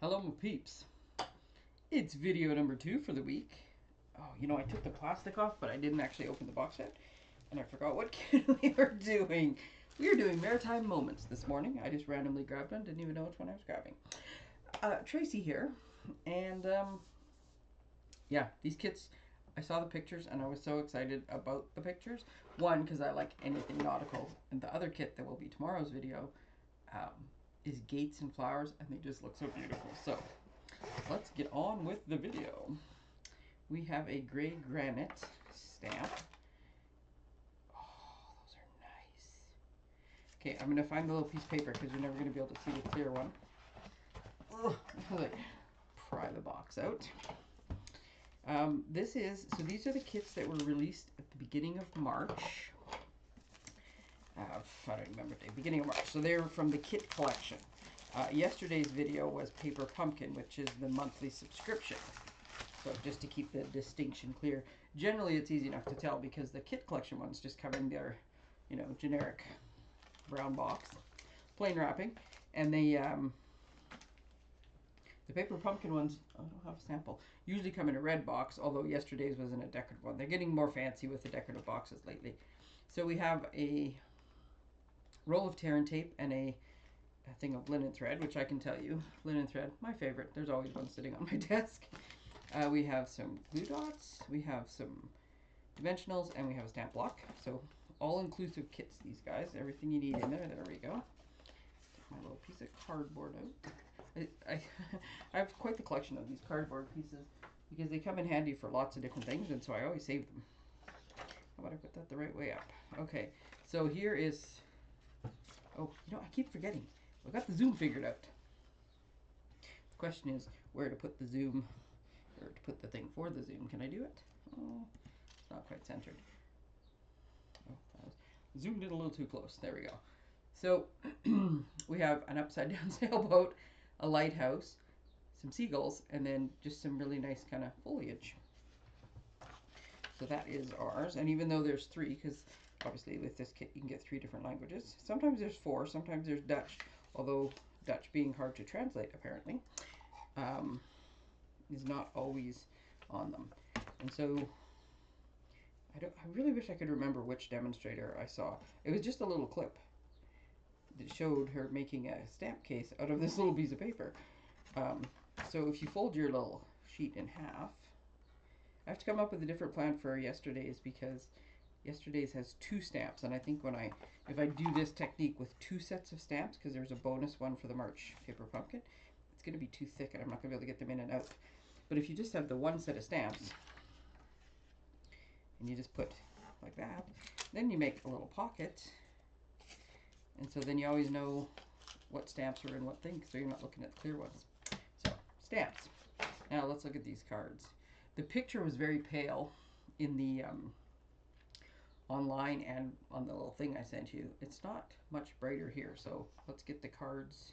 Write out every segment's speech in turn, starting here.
Hello, my peeps. It's video number 2 for the week. Oh, I took the plastic off, but I didn't actually open the box yet, and I forgot what kit we were doing. We were doing Maritime Moments this morning. I just randomly grabbed one, didn't even know which one I was grabbing. Tracey here, and yeah, these kits, I saw the pictures, and I was so excited about the pictures. One, because I like anything nautical, and the other kit that will be tomorrow's video um, is gates and flowers, and they just look so beautiful. So let's get on with the video. We have a gray granite stamp. Oh, those are nice. Okay, I'm going to find the little piece of paper because you're never going to be able to see the clear one. Ugh, like, pry the box out. These are the kits that were released at the beginning of March. I don't remember the beginning of March. So they're from the kit collection. Yesterday's video was Paper Pumpkin, which is the monthly subscription. So just to keep the distinction clear. Generally, it's easy enough to tell because the kit collection ones just come in their, generic brown box, plain wrapping, and the Paper Pumpkin ones, I don't have a sample, usually come in a red box, although yesterday's was in a decorative one. They're getting more fancy with the decorative boxes lately. So we have a roll of tear and tape and a thing of linen thread, which I can tell you, linen thread, my favorite. There's always one sitting on my desk. We have some glue dots, we have some dimensionals, and we have a stamp block. So all-inclusive kits, these guys. Everything you need in there. There we go. Take my little piece of cardboard out. I have quite the collection of these cardboard pieces because they come in handy for lots of different things, and so I always save them. How about I put that the right way up? Okay, so here is... Oh, I keep forgetting. I got the zoom figured out. The question is where to put the zoom, or to put the thing for the zoom. Can I do it? Oh, it's not quite centered. Oh, I was zoomed in a little too close. There we go. So we have an upside down sailboat, a lighthouse, some seagulls, and then just some really nice kind of foliage. So that is ours. And even though there's 3, because obviously with this kit you can get 3 different languages. Sometimes there's 4, sometimes there's Dutch, although Dutch being hard to translate apparently is not always on them. And so I really wish I could remember which demonstrator I saw. It was just a little clip that showed her making a stamp case out of this little piece of paper. So if you fold your little sheet in half, I have to come up with a different plan for yesterday's because yesterday's has 2 stamps, and I think if I do this technique with 2 sets of stamps, because there's a bonus one for the March Paper Pumpkin, it's going to be too thick and I'm not going to be able to get them in and out. But if you just have the 1 set of stamps, and you just put like that, then you make a little pocket, and so then you always know what stamps are in what thing, so you're not looking at the clear ones. So, stamps. Now let's look at these cards. The picture was very pale in the online and on the little thing I sent you. It's not much brighter here, so let's get the cards.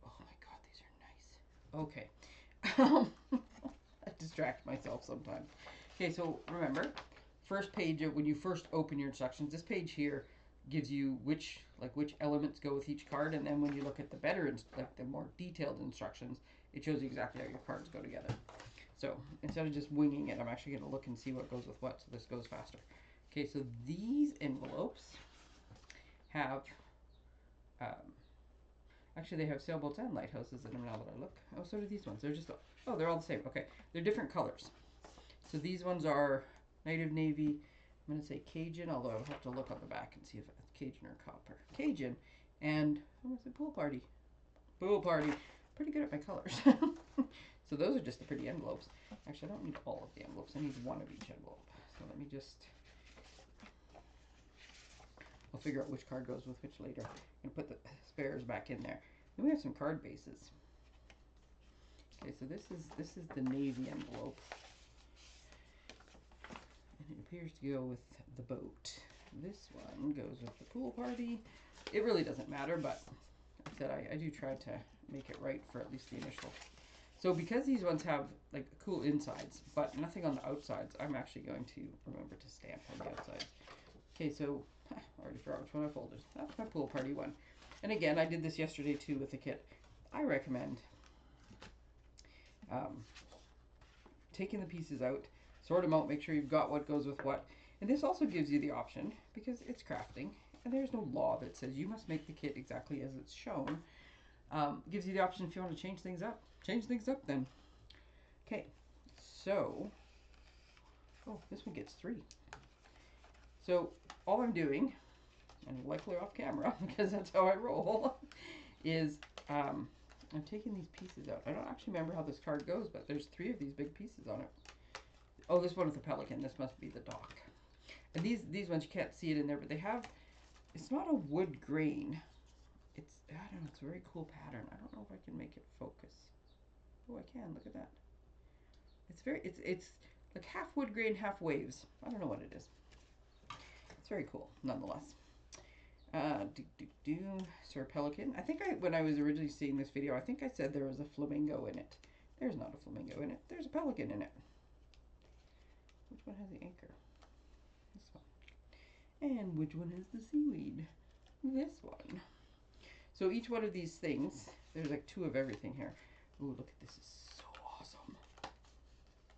Oh my god, these are nice. Okay. I distract myself sometimes. Okay, so remember, first page of when you first open your instructions, this page here gives you which elements go with each card, and then when you look at the the more detailed instructions, it shows you exactly how your cards go together. So instead of just winging it, I'm actually going to look and see what goes with what, so this goes faster. Okay, so these envelopes have, actually they have sailboats and lighthouses in them now that I look. Oh, so do these ones. They're just, oh, they're all the same. Okay, they're different colors. So these ones are native navy. I'm going to say Cajun, although I'll have to look on the back and see if it's Cajun or copper. Cajun, and I'm going to say pool party. Pool party. Pretty good at my colors. So those are just the pretty envelopes. Actually, I don't need all of the envelopes. I need 1 of each envelope. So let me just... I'll figure out which card goes with which later. And put the spares back in there. Then we have some card bases. Okay, so this is the navy envelope. And it appears to go with the boat. This one goes with the pool party. It really doesn't matter, but like I said, I do try to make it right for at least the initial. So because these ones have like cool insides, but nothing on the outsides, I'm actually going to remember to stamp on the outsides. Okay, so I already forgot which one I folded. That's my pool party one. And again, I did this yesterday too with the kit. I recommend taking the pieces out, sort them out, make sure you've got what goes with what. And this also gives you the option, because it's crafting, and there's no law that says you must make the kit exactly as it's shown. Gives you the option if you want to change things up. Change things up then. Okay, so, oh, this one gets 3. So all I'm doing, and likely off camera because that's how I roll, is I'm taking these pieces out. I don't actually remember how this card goes, but there's 3 of these big pieces on it. Oh, this one with the pelican. This must be the dock. And these ones, you can't see it in there, but they have, it's not a wood grain. It's, I don't know, it's a very cool pattern. I don't know if I can make it focus. Oh, I can. Look at that. It's like half wood grain, half waves. I don't know what it is. It's very cool, nonetheless. Sir Pelican. I think when I was originally seeing this video, I think I said there was a flamingo in it. There's not a flamingo in it. There's a pelican in it. Which one has the anchor? This one. And which one has the seaweed? This one. So each one of these things, there's like 2 of everything here. Ooh, look at this. Is so awesome.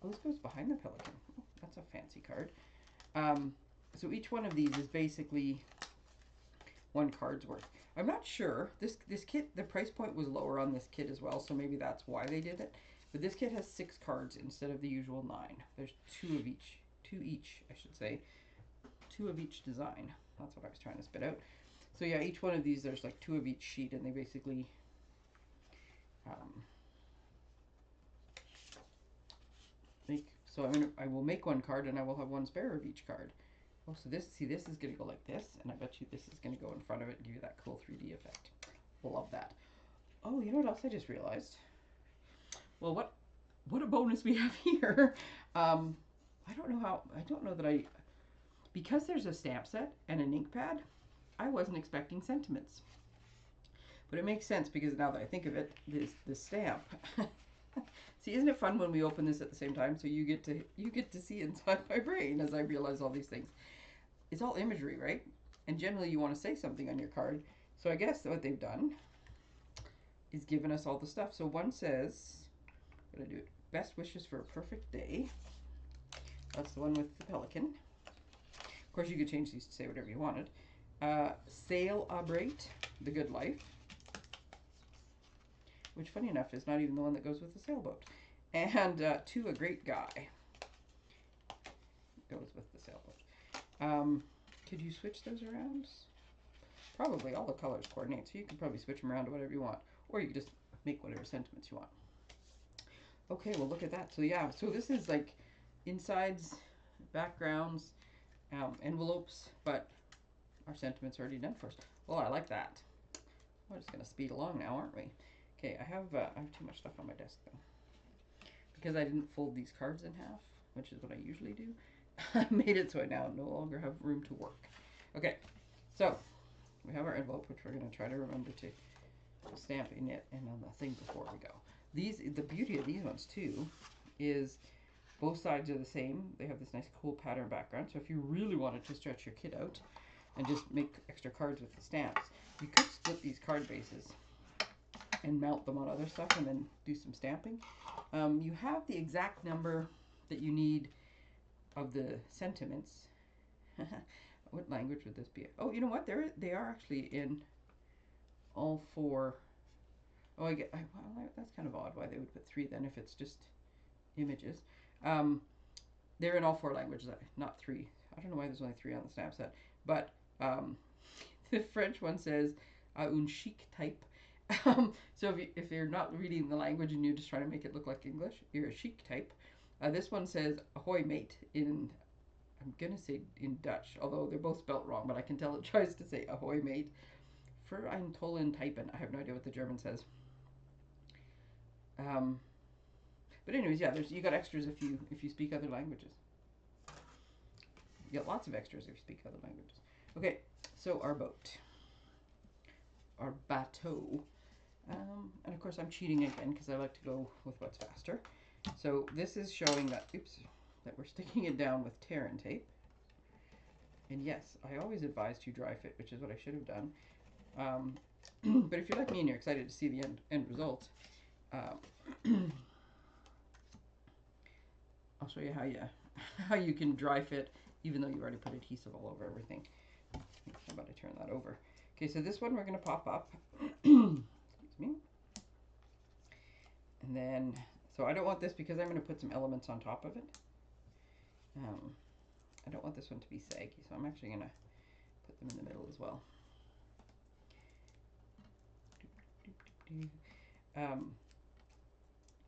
Oh, this goes behind the pelican. Oh, that's a fancy card. So each one of these is basically 1 card's worth. I'm not sure. This kit, the price point was lower on this kit as well, so maybe that's why they did it. But this kit has 6 cards instead of the usual 9. There's 2 of each. 2 each, I should say. 2 of each design. That's what I was trying to spit out. So yeah, each one of these, there's like 2 of each sheet, and they basically make. So I will make 1 card, and I will have 1 spare of each card. Oh, so this is going to go like this, and I bet you this is going to go in front of it and give you that cool 3D effect. Love that. Oh, you know what else I just realized? Well, what a bonus we have here. I don't know that because there's a stamp set and an ink pad, I wasn't expecting sentiments. But it makes sense because now that I think of it, this stamp. See, isn't it fun when we open this at the same time? So you get to see inside my brain as I realize all these things. It's all imagery, right? And generally you want to say something on your card. So I guess what they've done is given us all the stuff. So one says, I'm going to do it, best wishes for a perfect day. That's the one with the pelican. Of course, you could change these to say whatever you wanted. Celebrate the good life. Which, funny enough, is not even the one that goes with the sailboat. And to a great guy. Goes with the sailboat. Could you switch those around? Probably all the colors coordinate, so you can probably switch them around to whatever you want. Or you can just make whatever sentiments you want. Okay, well look at that. So yeah, so this is like insides, backgrounds, envelopes, but our sentiments are already done for us. Well, I like that. We're just going to speed along now, aren't we? Okay, I have too much stuff on my desk though. Because I didn't fold these cards in half, which is what I usually do. I made it so I now no longer have room to work. Okay, so we have our envelope, which we're going to try to remember to stamp in it and on the thing before we go. The beauty of these ones too is both sides are the same. They have this nice cool pattern background. So if you really wanted to stretch your kit out and just make extra cards with the stamps, you could split these card bases and mount them on other stuff and then do some stamping. You have the exact number that you need of the sentiments. What language would this be? Oh, you know what? They are actually in all 4. Oh, well, that's kind of odd why they would put 3 then if it's just images. They're in all 4 languages, not 3. I don't know why there's only 3 on the stamp set. But the French one says un chic type. So if you're not reading the language and you're just trying to make it look like English, you're a chic type. This one says ahoy mate in, I'm going to say in Dutch, although they're both spelt wrong, but I can tell it tries to say ahoy mate. Für ein tollen Typen. I have no idea what the German says. But anyways, yeah, you got extras if you speak other languages. You get lots of extras if you speak other languages. Okay, so our boat. Our bateau. And of course I'm cheating again because I like to go with what's faster. So this is showing that, that we're sticking it down with tear and tape. And yes, I always advise to dry fit, which is what I should have done. But if you're like me and you're excited to see the end result, I'll show you how you can dry fit even though you already put adhesive all over everything. How about I turn that over? Okay, so this one we're going to pop up. Excuse me. And then, so I don't want this because I'm going to put some elements on top of it. I don't want this one to be saggy, so I'm actually going to put them in the middle as well.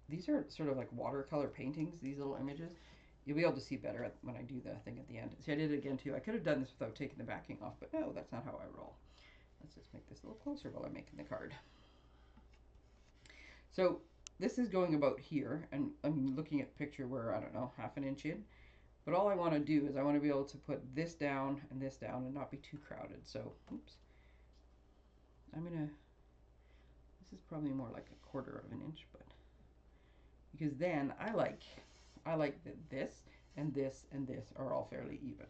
These are sort of like watercolor paintings, these little images. You'll be able to see better when I do the thing at the end. See, I did it again too. I could have done this without taking the backing off, but no, that's not how I roll. Let's just make this a little closer while I'm making the card. So this is going about here, and I'm looking at the picture where, I don't know, half an inch in. But all I want to do is I want to be able to put this down and not be too crowded. So, oops. This is probably more like 1/4 of an inch, but because then I like that this and this and this are all fairly even.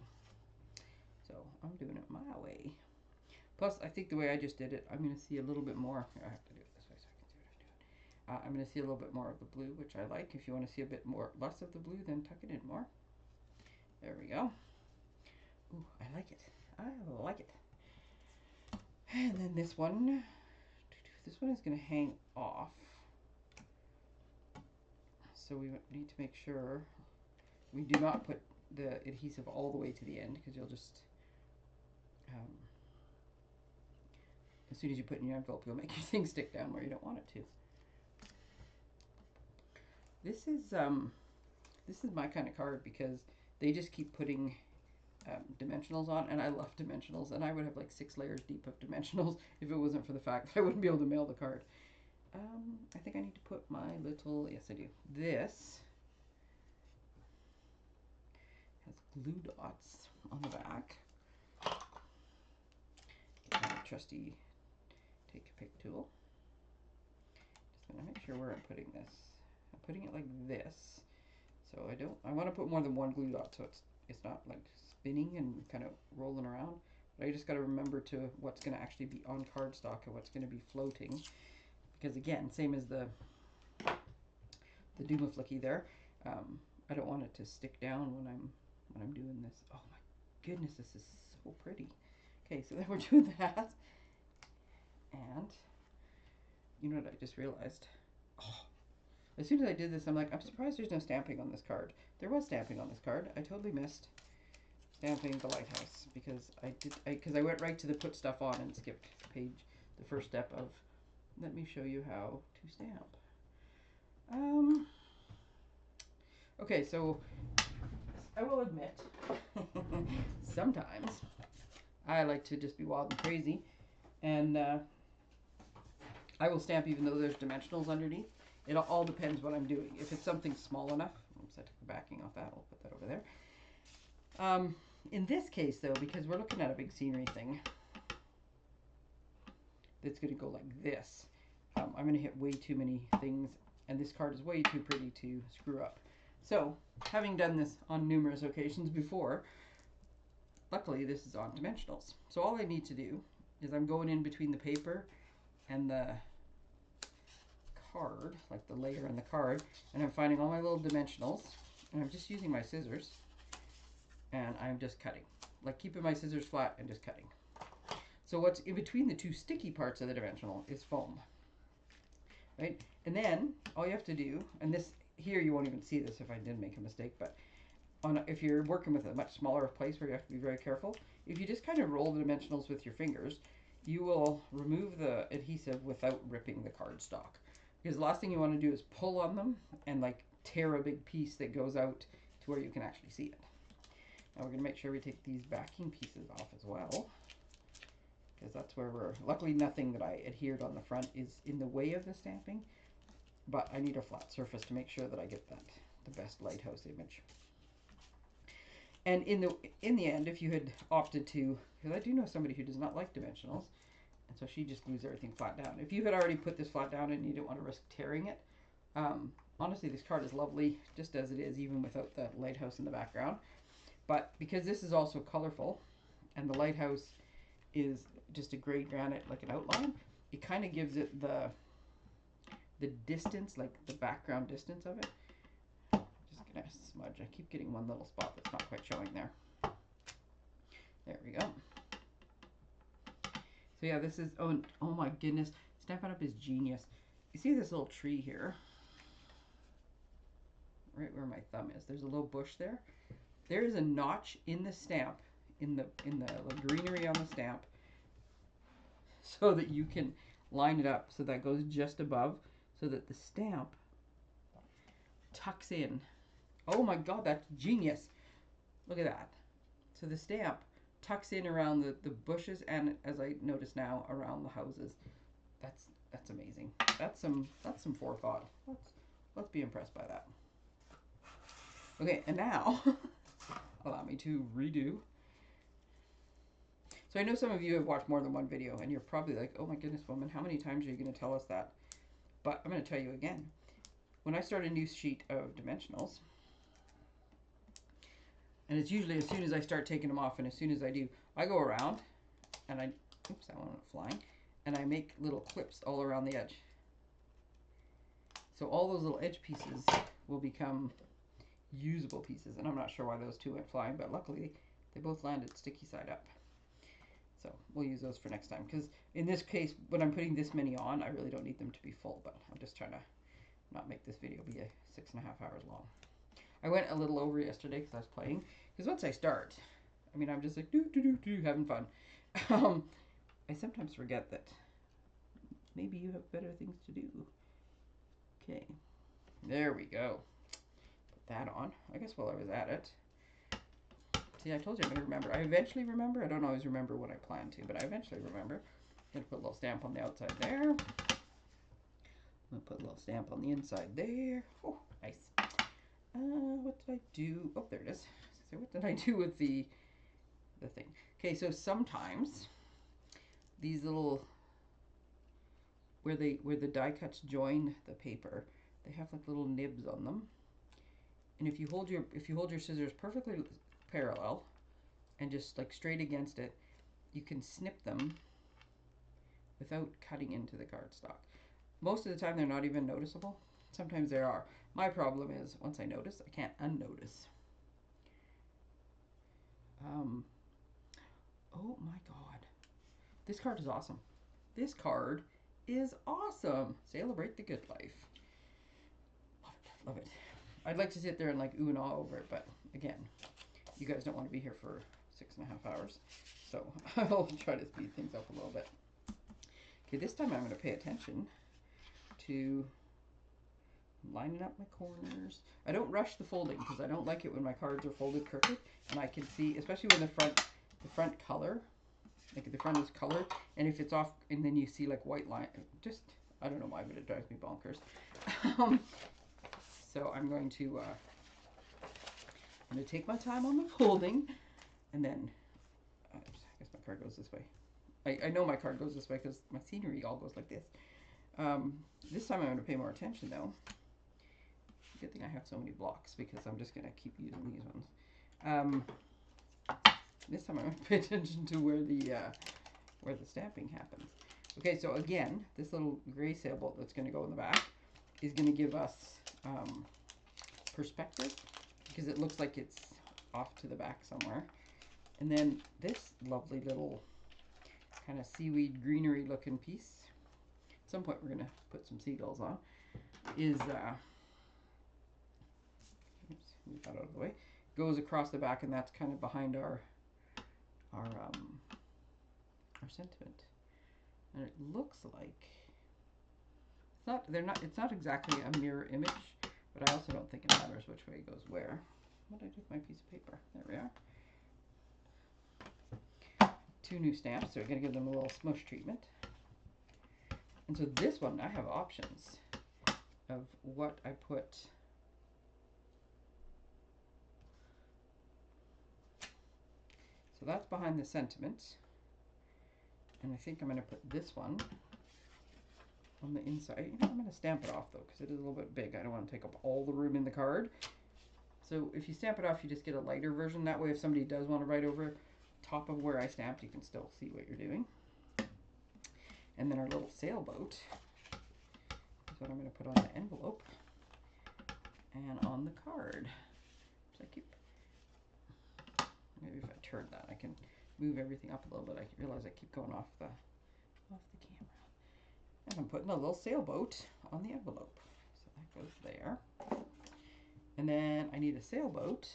So I'm doing it my way. Plus, I think the way I just did it, I'm going to see a little bit more. I have to do it this way so I can see what I'm doing. I'm going to see a little bit more of the blue, which I like. If you want to see a bit less of the blue, then tuck it in more. There we go. Ooh, I like it. I like it. And then this one is going to hang off. So we need to make sure we do not put the adhesive all the way to the end, because you'll just, as soon as you put it in your envelope, you'll make your thing stick down where you don't want it to. This is my kind of card because they just keep putting dimensionals on, and I love dimensionals, and I would have like 6 layers deep of dimensionals if it wasn't for the fact that I wouldn't be able to mail the card. I think I need to put my little, yes I do, this has glue dots on the back. Get my trusty take a pick tool. Just gonna make sure where I'm putting this. I'm putting it like this, so I want to put more than one glue dot so it's not like spinning and kind of rolling around. But I just got to remember to what's going to actually be on cardstock and what's going to be floating, because again, same as the Duma Flicky there, I don't want it to stick down when I'm doing this. Oh my goodness, this is so pretty. Okay, so then we're doing that, and you know what I just realized? Oh, as soon as I did this, I'm like, I'm surprised there's no stamping on this card. There was stamping on this card. I totally missed stamping the lighthouse because I went right to the put stuff on and skipped the first step of, let me show you how to stamp. Okay, so I will admit, sometimes I like to just be wild and crazy, and I will stamp even though there's dimensionals underneath. It all depends what I'm doing. If it's something small enough, oops, I took the backing off that, I'll put that over there. In this case, though, because we're looking at a big scenery thing that's going to go like this, I'm going to hit way too many things, and this card is way too pretty to screw up. So, having done this on numerous occasions before, luckily this is on dimensionals. So all I need to do is I'm going in between the paper and the card, like the layer and the card, and I'm finding all my little dimensionals, and I'm just using my scissors, and I'm just cutting, like keeping my scissors flat and just cutting. So what's in between the two sticky parts of the dimensional is foam, right? And then all you have to do, and this here you won't even see this if I did make a mistake, but if you're working with a much smaller place where you have to be very careful, if you just kind of roll the dimensionals with your fingers, you will remove the adhesive without ripping the cardstock. Because the last thing you want to do is pull on them and like tear a big piece that goes out to where you can actually see it. Now we're going to make sure we take these backing pieces off as well, because that's where luckily nothing that I adhered on the front is in the way of the stamping, but I need a flat surface to make sure that I get the best lighthouse image. And in the end, if you had opted to, because I do know somebody who does not like dimensionals, and so she just glues everything flat down. If you had already put this flat down and you didn't want to risk tearing it, honestly, this card is lovely just as it is, even without the lighthouse in the background. But because this is also colorful, and the lighthouse is just a gray granite, like an outline, it kind of gives it the distance, like the background distance of it. Just gonna smudge. I keep getting one little spot that's not quite showing there. There we go. So yeah, this is, oh my goodness, Stampin' Up! Is genius. You see this little tree here? Right where my thumb is. There's a little bush there. There is a notch in the stamp, in the greenery on the stamp, so that you can line it up so that goes just above, so that the stamp tucks in. Oh my God, that's genius. Look at that. So the stamp tucks in around the bushes, and as I notice now, around the houses. That's amazing. That's some forethought. Let's be impressed by that. Okay, and now allow me to redo. So I know some of you have watched more than one video, and you're probably like, oh my goodness, woman, how many times are you going to tell us that? But I'm going to tell you again. When I start a new sheet of dimensionals, and it's usually as soon as I start taking them off, and as soon as I do, I go around, and oops, that one went flying, and I make little clips all around the edge. So all those little edge pieces will become usable pieces, and I'm not sure why those two went flying, but luckily they both landed sticky side up. So we'll use those for next time, because in this case, when I'm putting this many on, I really don't need them to be full, but I'm just trying to not make this video be 6.5 hours long. I went a little over yesterday because I was playing, because once I start, I mean, I'm just like, do, having fun. I sometimes forget that maybe you have better things to do. Okay, there we go. Put that on, I guess, while I was at it. See, I told you I'm going to remember. I eventually remember. I don't always remember when I plan to, but I eventually remember. I'm going to put a little stamp on the outside there. I'm going to put a little stamp on the inside there. Oh, nice. What did I do? Oh, there it is. So what did I do with the thing? Okay, so sometimes these little, where the die cuts join the paper, they have like little nibs on them. And if you hold your scissors perfectly parallel and just like straight against it, you can snip them without cutting into the cardstock. Most of the time they're not even noticeable. Sometimes there are. My problem is once I notice, I can't unnotice. Oh my God, this card is awesome. This card is awesome. Celebrate the good life. Love it, love it. I'd like to sit there and like ooh and ah over it, but again, you guys don't want to be here for 6.5 hours, so I'll try to speed things up a little bit. Okay, this time I'm going to pay attention to lining up my corners. I don't rush the folding because I don't like it when my cards are folded crooked, and I can see, especially when the front color, like the front is colored, and if it's off, and then you see like white line, just, I don't know why, but it drives me bonkers. So I'm going to take my time on the folding, and then I guess my card goes this way. I know my card goes this way because my scenery all goes like this. This time I'm going to pay more attention though. Good thing I have so many blocks because I'm just going to keep using these ones. This time I'm going to pay attention to where the stamping happens. Okay, so again, this little gray sailboat that's going to go in the back is going to give us perspective because it looks like it's off to the back somewhere. And then this lovely little kind of seaweed greenery looking piece, at some point we're going to put some seagulls on, is oops, move that out of the way, goes across the back, and that's kind of behind our sentiment. And it looks like it's not exactly a mirror image, but I also don't think it matters which way it goes where. What did I do with my piece of paper? There we are. 2 new stamps, so we're going to give them a little smush treatment. And so this one, I have options of what I put. So that's behind the sentiment. And I think I'm going to put this one on the inside. I'm going to stamp it off though, because it is a little bit big. I don't want to take up all the room in the card. So if you stamp it off, you just get a lighter version. That way if somebody does want to write over top of where I stamped, you can still see what you're doing. And then our little sailboat is what I'm going to put on the envelope and on the card. I keep, maybe if I turn that, I can move everything up a little bit. I realize I keep going off the camera. And I'm putting a little sailboat on the envelope. So that goes there. And then I need a sailboat.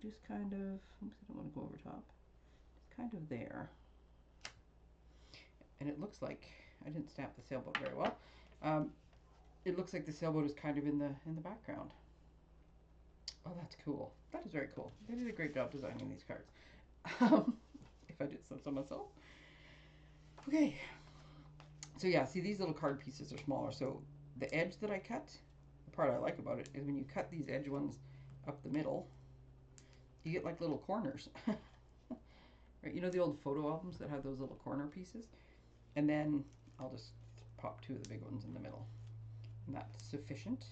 Just kind of, oops, I don't want to go over top. Just kind of there. And it looks like, I didn't stamp the sailboat very well. It looks like the sailboat is kind of in the background. Oh, that's cool. That is very cool. They did a great job designing these cards. If I did so myself. Okay. So yeah, see, these little card pieces are smaller. So the edge that I cut, the part I like about it is when you cut these edge ones up the middle, you get like little corners. Right? You know the old photo albums that have those little corner pieces? And then I'll just pop two of the big ones in the middle. And that's sufficient.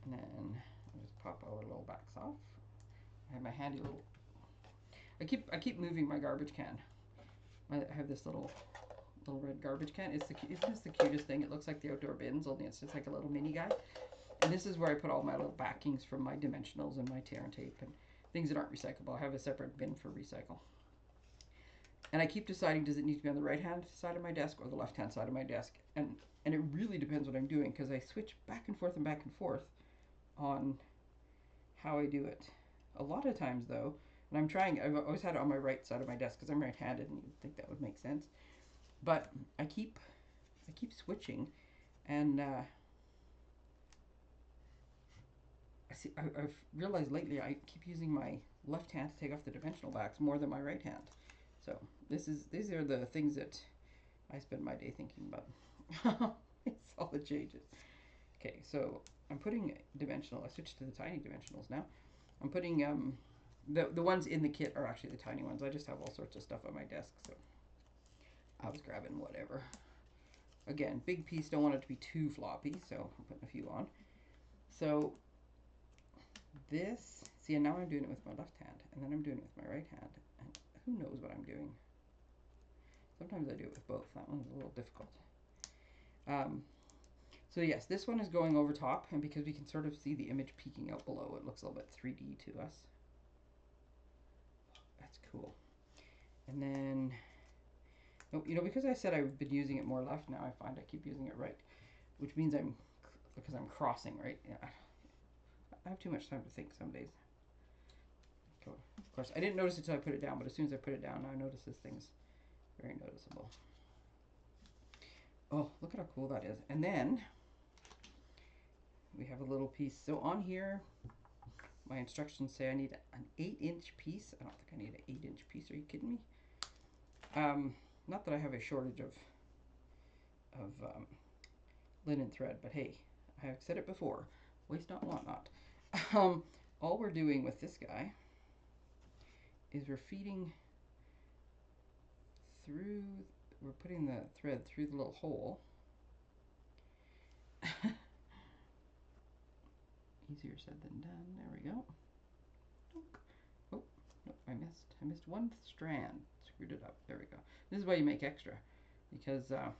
And then I'll just pop our little backs off. I have my handy little, I keep moving my garbage can. I have this little red garbage can. Isn't this the cutest thing? It looks like the outdoor bins, only it's just like a little mini guy. And this is where I put all my little backings from my dimensionals and my tear and tape and things that aren't recyclable. I have a separate bin for recycle. And I keep deciding, does it need to be on the right-hand side of my desk or the left-hand side of my desk? And it really depends what I'm doing, because I switch back and forth on how I do it. A lot of times, though, and I've always had it on my right side of my desk because I'm right-handed, and you'd think that would make sense. But I keep switching, and I've realized lately I keep using my left hand to take off the dimensional backs more than my right hand. So these are the things that I spend my day thinking about. It's all the changes. Okay, so I'm putting dimensional. I switched to the tiny dimensionals now. I'm putting the ones in the kit are actually the tiny ones. I just have all sorts of stuff on my desk, so I was grabbing whatever. Again, big piece. Don't want it to be too floppy, so I'm putting a few on. So this, see, and now I'm doing it with my left hand, and then I'm doing it with my right hand, and who knows what I'm doing. Sometimes I do it with both. That one's a little difficult. So yes, this one is going over top, and because we can sort of see the image peeking out below, it looks a little bit 3D to us. That's cool. And then, you know, because I said I've been using it more left, now I find I keep using it right, which means because I'm crossing, right? Yeah. I have too much time to think some days. Of course, I didn't notice it until I put it down, but as soon as I put it down, I notice this thing's very noticeable. Oh, look at how cool that is. And then we have a little piece. So on here, my instructions say I need an 8-inch piece. I don't think I need an 8-inch piece. Are you kidding me? Not that I have a shortage of linen thread, but hey, I have said it before. Waste not, want not. All we're doing with this guy is we're feeding through, we're putting the thread through the little hole. Easier said than done. There we go. Oh, no, I missed one strand. Screwed it up. There we go. This is why you make extra, because I'm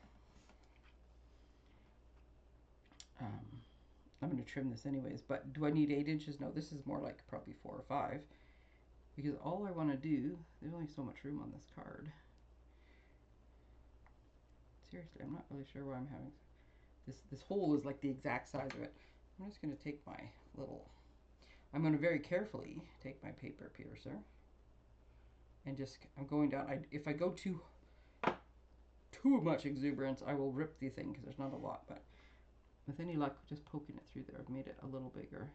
going to trim this anyways. But do I need 8 inches? No, this is more like probably 4 or 5, because all I want to do, there's only so much room on this card. Seriously, I'm not really sure why I'm having this hole is like the exact size of it. I'm just going to take my little, I'm going to very carefully take my paper piercer and just, I'm going down. If I go too much exuberance, I will rip the thing because there's not a lot, but with any luck, just poking it through there, I've made it a little bigger.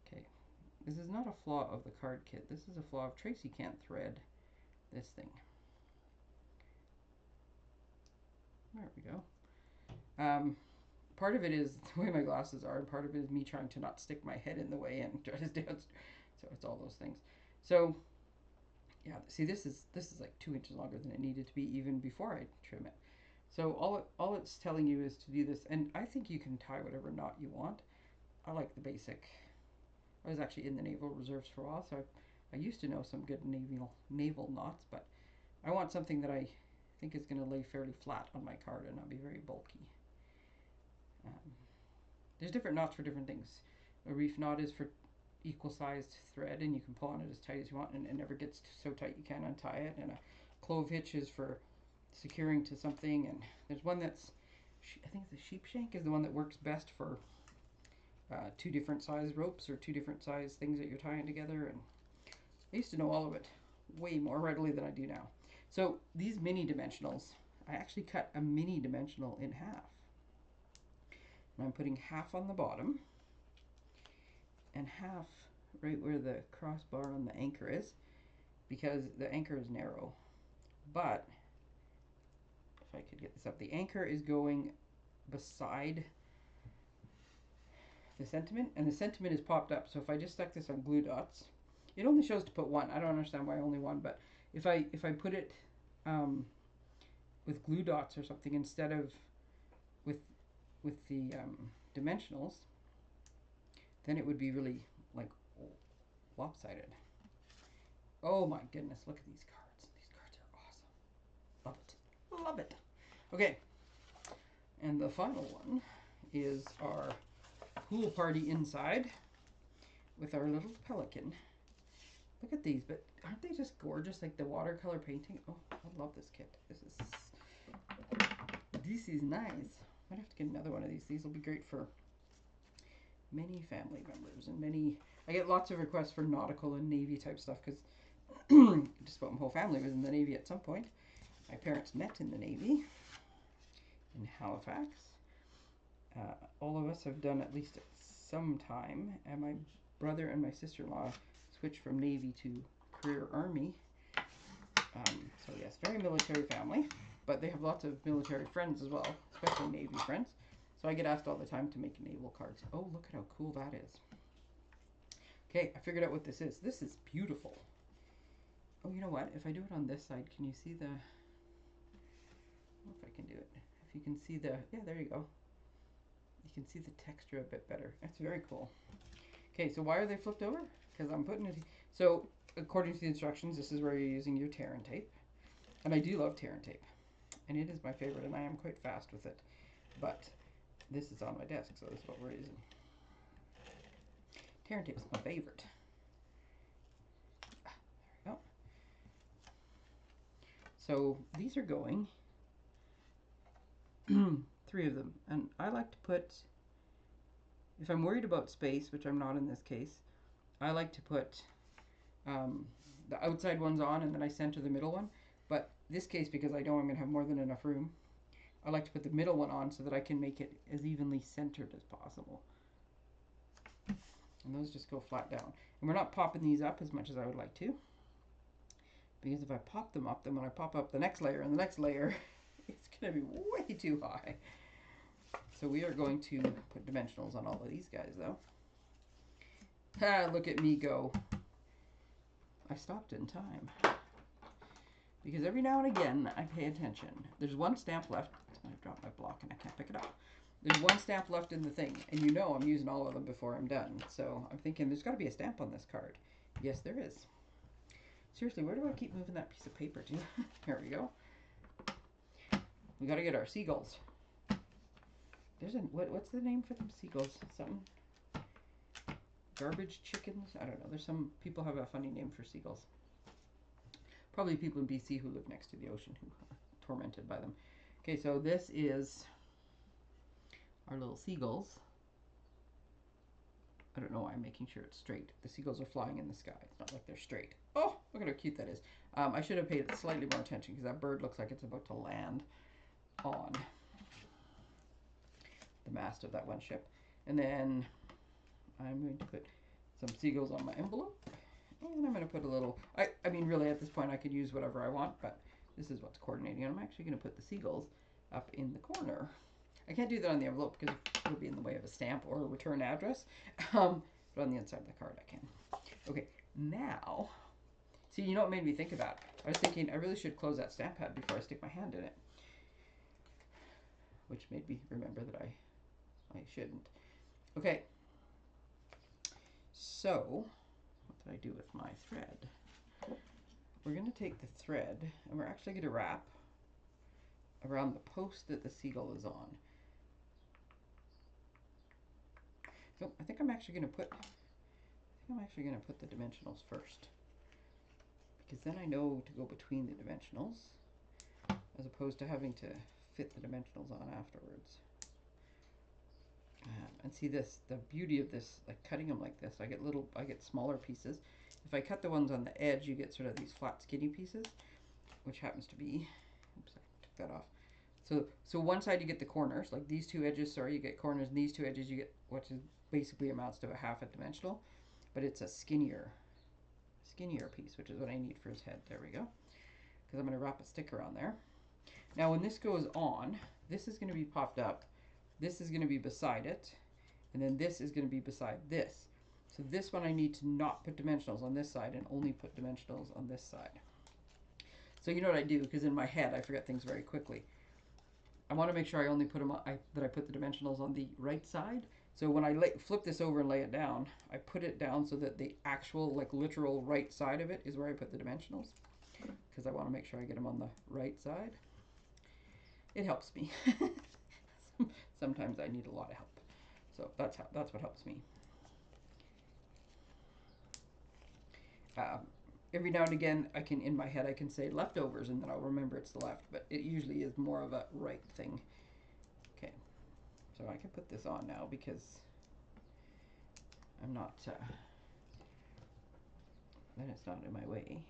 Okay, this is not a flaw of the card kit. This is a flaw of Tracey can't thread this thing. There we go. Part of it is the way my glasses are, and part of it is me trying to not stick my head in the way and try to dance. So it's all those things. So yeah, see, this is like 2 inches longer than it needed to be even before I trim it. So all it's telling you is to do this, and I think you can tie whatever knot you want. I like the basic. I was actually in the Naval Reserves for a while, so I used to know some good naval knots, but I want something that I think is going to lay fairly flat on my card and not be very bulky. There's different knots for different things. A reef knot is for equal sized thread, and you can pull on it as tight as you want, and it never gets so tight you can't untie it. And a clove hitch is for securing to something, and there's one that's, I think the sheep shank is the one that works best for two different size ropes or two different size things that you're tying together. And I used to know all of it way more readily than I do now. So these mini dimensionals, I actually cut a mini dimensional in half. And I'm putting half on the bottom and half right where the crossbar on the anchor is, because the anchor is narrow. But if I could get this up, the anchor is going beside the sentiment, and the sentiment is popped up. So if I just stuck this on glue dots, it only shows to put one. I don't understand why only one, but if I put it with glue dots or something instead of with the dimensionals, then it would be really like lopsided. Oh my goodness, look at these cards. These cards are awesome. Love it. Love it. Okay, and the final one is our pool party inside with our little pelican. Look at these, but aren't they just gorgeous, like the watercolor painting? Oh, I love this kit. This is nice. I'd have to get another one of these. These will be great for many family members and many. I get lots of requests for nautical and Navy type stuff because just about my whole family was in the Navy at some point. My parents met in the Navy in Halifax. All of us have done at least some time, and my brother and my sister-in-law switched from Navy to career Army. So yes, very military family, but they have lots of military friends as well, especially Navy friends. So I get asked all the time to make naval cards. Oh, look at how cool that is. Okay, I figured out what this is. This is beautiful. Oh, you know what? If I do it on this side, can you see the... I don't know if I can do it. If you can see the... Yeah, there you go. You can see the texture a bit better. That's very cool. Okay, so why are they flipped over? Because I'm putting it... So, according to the instructions, this is where you're using your tear and tape. And I do love tear and tape. And it is my favorite, and I am quite fast with it. But this is on my desk, so this is what we're using. Tear and tape is my favorite. There we go. So these are going, 3 of them. And I like to put, if I'm worried about space, which I'm not in this case, I like to put the outside ones on and then I center the middle one. But this case, because I know I'm going to have more than enough room, I like to put the middle one on so that I can make it as evenly centered as possible. And those just go flat down. And we're not popping these up as much as I would like to, because if I pop them up, then when I pop up the next layer and the next layer, it's going to be way too high. So we are going to put dimensionals on all of these guys, though. Ah, look at me go. I stopped in time. Because every now and again, I pay attention. There's one stamp left. I dropped my block and I can't pick it up. There's one stamp left in the thing, and you know I'm using all of them before I'm done. So I'm thinking there's got to be a stamp on this card. Yes, there is. Seriously, where do I keep moving that piece of paper to? Here we go. We got to get our seagulls. There's a what's the name for them? Seagulls? Something? Garbage chickens? I don't know. There's some people have a funny name for seagulls. Probably people in BC who live next to the ocean who are tormented by them. Okay, so this is our little seagulls. I don't know why I'm making sure it's straight. The seagulls are flying in the sky. It's not like they're straight. Oh, look at how cute that is. I should have paid slightly more attention because that bird looks like it's about to land on the mast of that one ship. And then I'm going to put some seagulls on my envelope. And I'm going to put a little... I mean, really, at this point, I could use whatever I want, but this is what's coordinating. And I'm actually going to put the seagulls up in the corner. I can't do that on the envelope because it'll be in the way of a stamp or a return address. But on the inside of the card, I can. Okay, now... See, you know what made me think of that? I was thinking I really should close that stamp pad before I stick my hand in it. Which made me remember that I shouldn't. Okay. So, what did I do with my thread? We're going to take the thread and we're actually going to wrap around the post that the seagull is on. So I think I'm actually going to put the dimensionals first, because then I know to go between the dimensionals as opposed to having to fit the dimensionals on afterwards. And see this, the beauty of this, like cutting them like this, I get smaller pieces. If I cut the ones on the edge, you get sort of these flat skinny pieces, which happens to be, oops, I took that off. So one side you get the corners, like these two edges, sorry, you get corners, and these two edges you get what is basically amounts to a half a dimensional, but it's a skinnier piece, which is what I need for his head. There we go. Because I'm going to wrap a sticker on there. Now when this goes on, this is going to be popped up, this is going to be beside it, and then this is going to be beside this. So this one I need to not put dimensionals on this side and only put dimensionals on this side. So you know what I do, because in my head I forget things very quickly. I want to make sure I only put them on, that I put the dimensionals on the right side. So when I flip this over and lay it down, I put it down so that the actual, like literal right side of it is where I put the dimensionals, because I want to make sure I get them on the right side. It helps me. Sometimes I need a lot of help. So that's what helps me. Every now and again, in my head I can say leftovers, and then I'll remember it's the left, but it usually is more of a right thing. Okay, so I can put this on now because I'm not, then it's not in my way.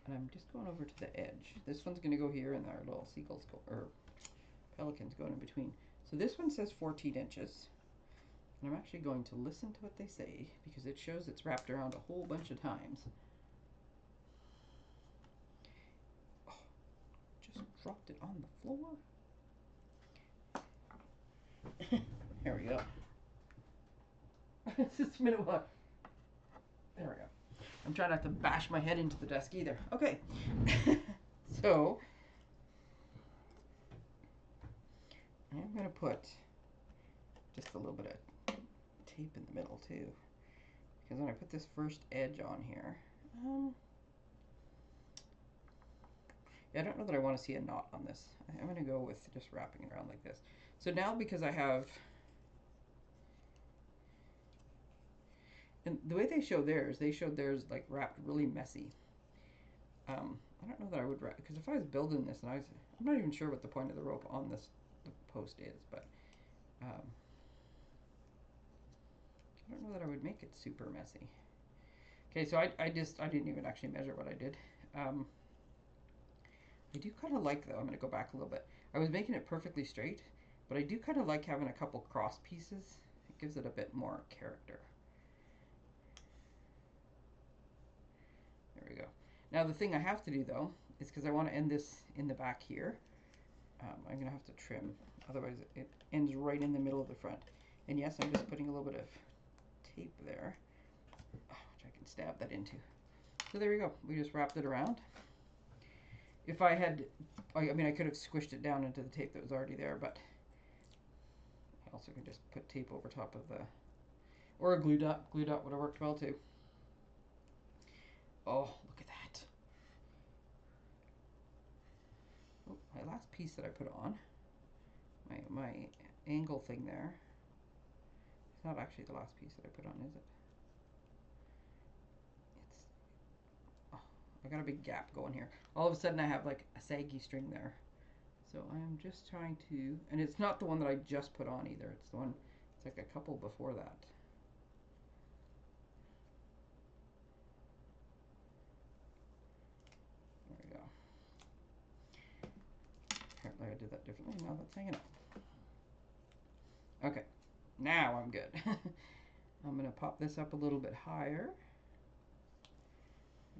And I'm just going over to the edge. This one's going to go here, and our little seagulls go, or pelicans going in between. So this one says 14 inches. And I'm actually going to listen to what they say, because it shows it's wrapped around a whole bunch of times. Oh, just dropped it on the floor. There we go. It's just a minute while. There we go. I'm trying not to bash my head into the desk either. Okay. So I'm going to put just a little bit of tape in the middle too, because when I put this first edge on here, yeah, I don't know that I want to see a knot on this. I'm going to go with just wrapping it around like this. So now, because I have, and the way they showed theirs like wrapped really messy. I don't know that I would wrap, because if I was building this and I'm not even sure what the point of the rope on the post is, but I don't know that I would make it super messy. Okay, so I didn't even actually measure what I did. I do kind of like, though, I'm going to go back a little bit. I was making it perfectly straight, but I do kind of like having a couple cross pieces. It gives it a bit more character. There we go. Now the thing I have to do, though, is because I want to end this in the back here, I'm going to have to trim. Otherwise it ends right in the middle of the front. And yes, I'm just putting a little bit of tape there, which I can stab that into. So there we go. We just wrapped it around. If I had, I mean, I could have squished it down into the tape that was already there, but I also can just put tape over top of the, or a glue dot. Glue dot would have worked well too. Oh, look at that. Oh, my last piece that I put on, my angle thing there, it's not actually the last piece that I put on, is it? I got a big gap going here. All of a sudden I have like a saggy string there. So I'm just trying to, and it's not the one that I just put on either. It's the one, it's like a couple before that. There we go. Apparently I did that differently. Now that's hanging up. Okay, now I'm good. I'm going to pop this up a little bit higher.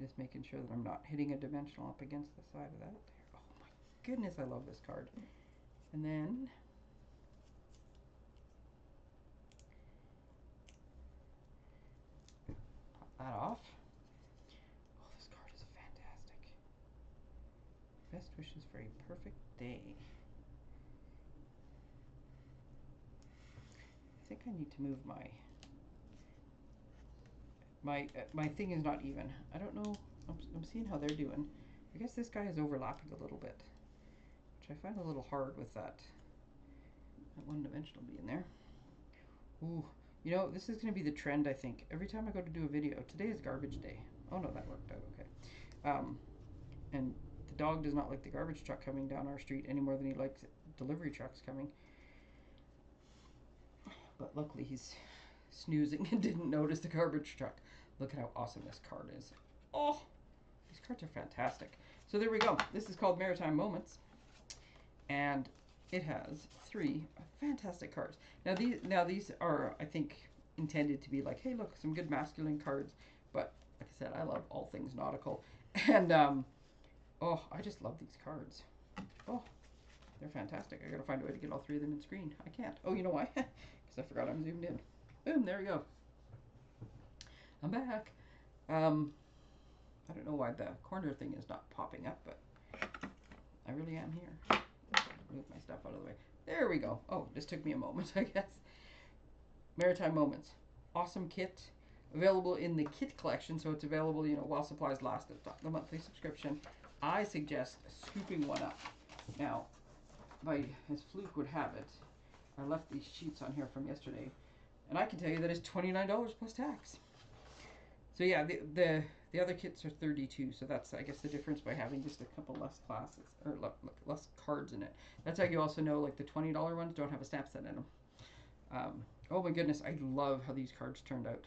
Just making sure that I'm not hitting a dimensional up against the side of that. Oh my goodness, I love this card. And then pop that off. Oh, this card is fantastic. Best wishes for a perfect day. I think I need to move my my thing is not even. I don't know. I'm seeing how they're doing. I guess this guy is overlapping a little bit, which I find a little hard with that one dimensional being there. Ooh, you know, this is going to be the trend, I think. Every time I go to do a video, today is garbage day. Oh no, that worked out okay. And the dog does not like the garbage truck coming down our street any more than he likes delivery trucks coming. But luckily he's snoozing and didn't notice the garbage truck. Look at how awesome this card is. Oh, these cards are fantastic. So there we go. This is called Maritime Moments. And it has 3 fantastic cards. Now these are, I think, intended to be like, hey, look, some good masculine cards. But like I said, I love all things nautical. And, oh, I just love these cards. Oh, they're fantastic. I gotta find a way to get all 3 of them in screen. I can't. Oh, you know why? Because I forgot I'm zoomed in. Boom, there we go. I'm back. I don't know why the corner thing is not popping up, but I really am here. Move my stuff out of the way. There we go. Oh, this took me a moment, I guess. Maritime Moments. Awesome kit. Available in the kit collection, so it's available, you know, while supplies last at the monthly subscription. I suggest scooping one up. Now, as fluke would have it, I left these sheets on here from yesterday, and I can tell you that it's $29 plus tax. So yeah, the other kits are $32, so that's, I guess, the difference by having just a couple less classes, or less cards in it. That's how you also know, like, the $20 ones don't have a stamp set in them. Oh my goodness, I love how these cards turned out.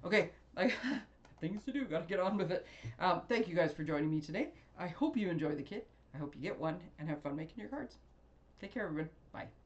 Okay, I things to do, gotta get on with it. Thank you guys for joining me today. I hope you enjoy the kit. I hope you get one and have fun making your cards. Take care, everyone. Bye.